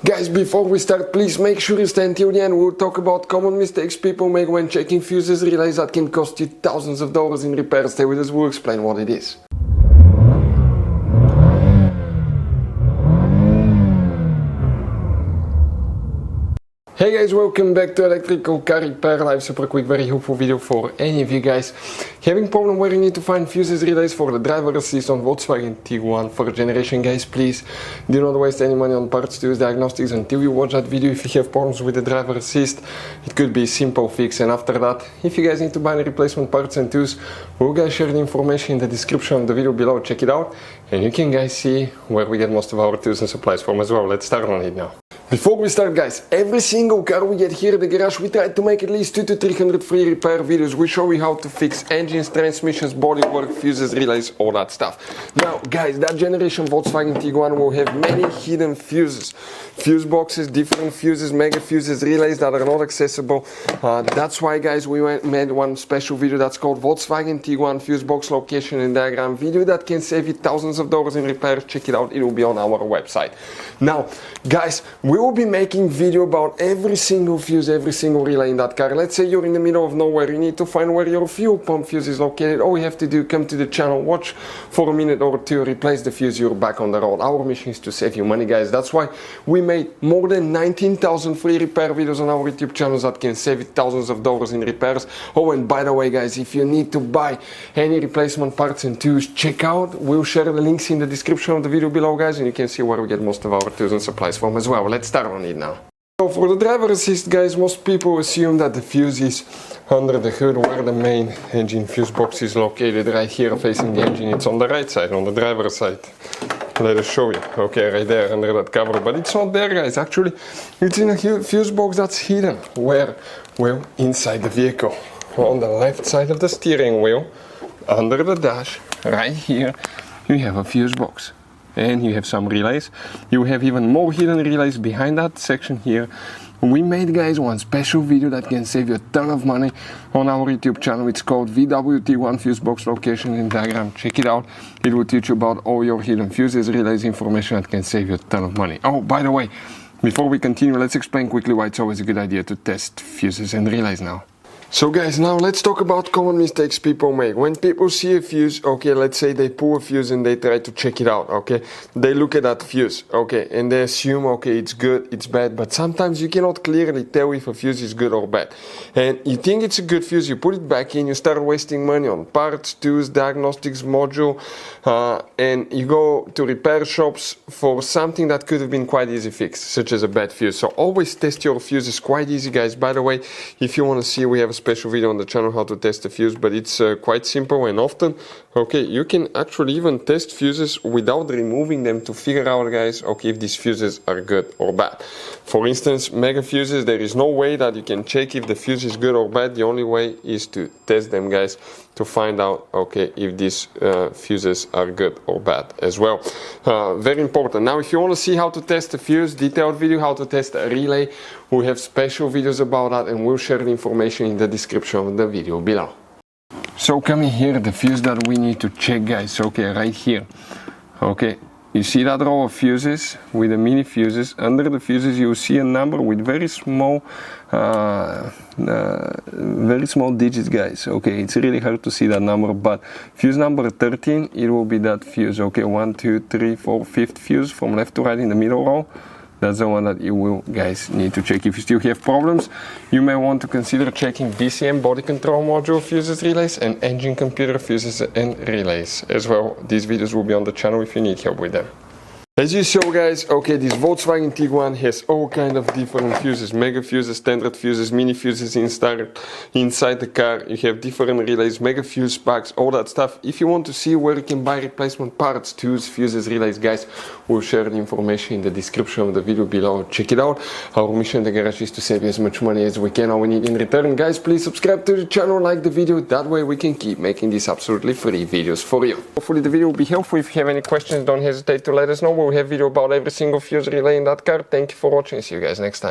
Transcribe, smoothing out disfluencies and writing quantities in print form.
Guys, before we start, please make sure you stay until the end. We'll talk about common mistakes people make when checking fuses, relays that can cost you thousands of dollars in repairs. Stay with us, we'll explain what it is. Hey guys, welcome back to Electrical Car Repair Live. Super quick, very helpful video for any of you guys having problem where you need to find fuses relays for the driver assist on Volkswagen Tiguan for generation. Guys, please do not waste any money on parts, tools, diagnostics until you watch that video. If you have problems with the driver assist, it could be a simple fix, and after that, if you guys need to buy any replacement parts and tools, we'll guys share the information in the description of the video below. Check it out and you can guys see where we get most of our tools and supplies from as well. Let's start on it now. Before we start, guys, every single car we get here at the garage, we try to make at least 200 to 300 free repair videos. We show you how to fix engines, transmissions, bodywork, fuses, relays, all that stuff. Now, guys, that generation Volkswagen Tiguan will have many hidden fuses. Fuse boxes, different fuses, mega fuses, relays that are not accessible. That's why, guys, we made one special video that's called Volkswagen Tiguan Fuse Box Location and Diagram video that can save you thousands of dollars in repairs. Check it out, it will be on our website. Now, guys, we will be making video about every single fuse, every single relay in that car. Let's say you're in the middle of nowhere, you need to find where your fuel pump fuse is located. All you have to do, come to the channel, watch for a minute or two, replace the fuse, you're back on the road. Our mission is to save you money, guys. That's why we made more than 19,000 free repair videos on our YouTube channels that can save you thousands of dollars in repairs. Oh, and by the way, guys, if you need to buy any replacement parts and tools, check out, we'll share the links in the description of the video below, guys, and you can see where we get most of our tools and supplies from as well. Let's start on it now. So for the driver assist, guys, most people assume that the fuse is under the hood where the main engine fuse box is located, right here facing the engine. It's on the right side, on the driver's side. Let us show you. Okay, right there under that cover, but it's not there, guys. Actually, it's in a fuse box that's hidden. Where? Well, inside the vehicle, on the left side of the steering wheel, under the dash, right here, you have a fuse box. And you have some relays. You have even more hidden relays behind that section here. We made, guys, one special video that can save you a ton of money on our YouTube channel. It's called VW Tiguan Fuse Box Location and Diagram. Check it out. It will teach you about all your hidden fuses, relays, information that can save you a ton of money. Oh, by the way, before we continue, let's explain quickly why it's always a good idea to test fuses and relays now. So guys, now let's talk about common mistakes people make. When people see a fuse, okay, let's say they pull a fuse and they try to check it out, okay? They look at that fuse, okay, and they assume, okay, it's good, it's bad, but sometimes you cannot clearly tell if a fuse is good or bad. And you think it's a good fuse, you put it back in, you start wasting money on parts, tools, diagnostics, module, and you go to repair shops for something that could have been quite easy fixed, such as a bad fuse. So always test your fuses, quite easy, guys. By the way, if you want to see, we have a special video on the channel how to test a fuse, but it's quite simple and often, okay, you can actually even test fuses without removing them to figure out, guys, okay, if these fuses are good or bad. For instance, mega fuses, there is no way that you can check if the fuse is good or bad. The only way is to test them, guys, to find out, okay, if these fuses are good or bad as well. Very important. Now, if you want to see how to test a fuse, detailed video how to test a relay, we have special videos about that, and we'll share the information in the description of the video below. So coming here, the fuse that we need to check, guys, okay, right here. Okay, you see that row of fuses with the mini fuses. Under the fuses you see a number with very small digits, guys. Okay, it's really hard to see that number, but fuse number 13, it will be that fuse. Okay, 1, 2, 3, 4, 5th fuse from left to right in the middle row. That's the one that you will, guys, need to check. If you still have problems, you may want to consider checking BCM body control module fuses, relays, and engine computer fuses and relays as well. These videos will be on the channel if you need help with them. As you saw, guys, okay, this Volkswagen Tiguan has all kind of different fuses, mega fuses, standard fuses, mini fuses inside the car. You have different relays, mega fuse packs, all that stuff. If you want to see where you can buy replacement parts, tools, fuses, relays, guys, we'll share the information in the description of the video below. Check it out. Our mission in the garage is to save you as much money as we can. All we need in return, guys, please subscribe to the channel, like the video. That way we can keep making these absolutely free videos for you. Hopefully the video will be helpful. If you have any questions, don't hesitate to let us know. We'll have video about every single fuse relay in that car. Thank you for watching. See you guys next time.